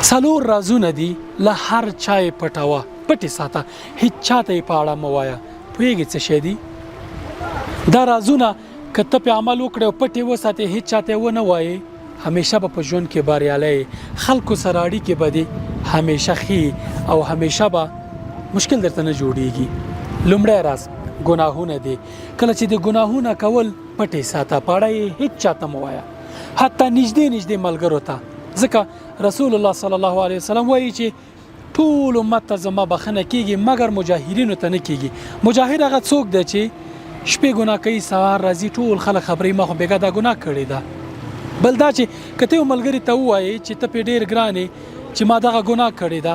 څلور رازونه دي له هر چا یې پټوه پټې ساته هیڅ چاته یې په اړه مه وایه پوهېږې څه شی دي دا رازونه که ته پې عمل وکړې او پټې وساتې هیڅ چاته یې ونه وایې همیشه به په ژوند کې بریالی خلکو سره اړیکې به دې همیشه ښې او همیشه به مشکل درته نه جوړیږي لومړی راز ګناهونه دي کله چې د ګناهونه کول پټې ساته په اړه یې هیڅ چاته مه وایه حتی نږدې ملګرو ته ځکه رسول الله صلی الله علیه وسلم وایي چې ټول امت ته زما بخښنه کیږي مګر مجاهرینو ته نه کیږي مجاهر هغه څوک دی چې شپې ګناه کوي سهار راځي ټول خلک خبرې ما خو بېګا دا ګناه کړې ده بل دا چې که ته یو ملګري ته ووایې چې ته پې ډېر ګران یې چې ما دغه ګناه کړې ده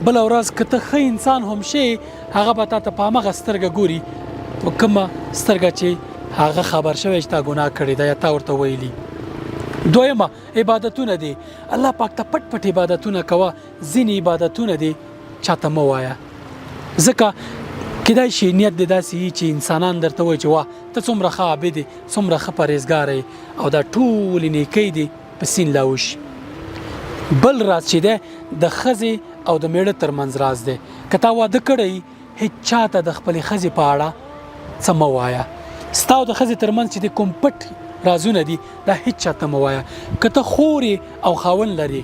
بله ورځ که ته ښه انسان هم شې هغه به تا ته په همغه سترګه ګوري په کومه سترګه چې هغه خبر شوی چې تا ګناه کړې ده یا تا ورته ویلي دویمه عبادتونه دي الله پاک ته پټ پټ عبادتونه کوه ځینې عبادتونه دي چاته مه وایه ځکه کیدای شي نیت دې داسې وي چې انسانان درته وایي چې واه ته څومره ښه عابد یې څومره ښه پرهیزګار یې او دا ټولې نیکۍ دي په سین لاوشي بل راز چې دی د ښځې او د میړه ترمنځ راز دی که تا واده کړی هیڅ چاته د خپلې ښځې په اړه څه مه وایه ستا او د ښځې ترمنځ چې د کوم پټ رازونه دي دا هیڅ چاته مه وایه که ته خور او خاون لري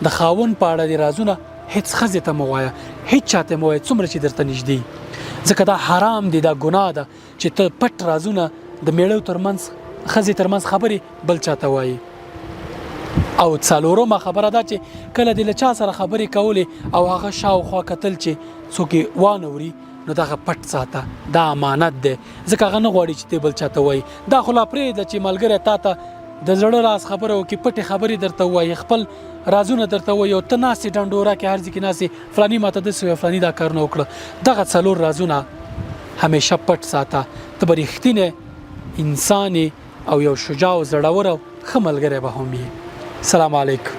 د خاون په اړه د رازونه هیڅ ښځې ته مه وایه هیڅ چاته مه وایه څومره چې درته نږدې ځکه دا حرام دی دا ګناه ده چې ته پټ رازونه د میړه ترمنځ ښځې ترمنځ خبرې بل چاته وایي او څلورمه خبره ده چې کله دې له چا سره خبرې کولې او هغه شاوخوا کتل چې څوک یې وانه نو دغه پټ ساته دا امانت دی ځکه هغه نه غواړي چې ته بل چاته وایي دا خو لا پرېږده چې ملګری تا ته د زړه راز خبره وکړي پټې خبرې درته ووایي خپل رازونه درته وایي او ته ناستې ډنډوره کې هر ځای کې ناستې فلاني ماته داسې وایي فلاني دا کارونه وکړه دغه څلور رازونه همیشه پټ ساته ته به رښتینی انسان او یو شجاع او زړور او ښه ملګری به هم یې. السلام علیکم.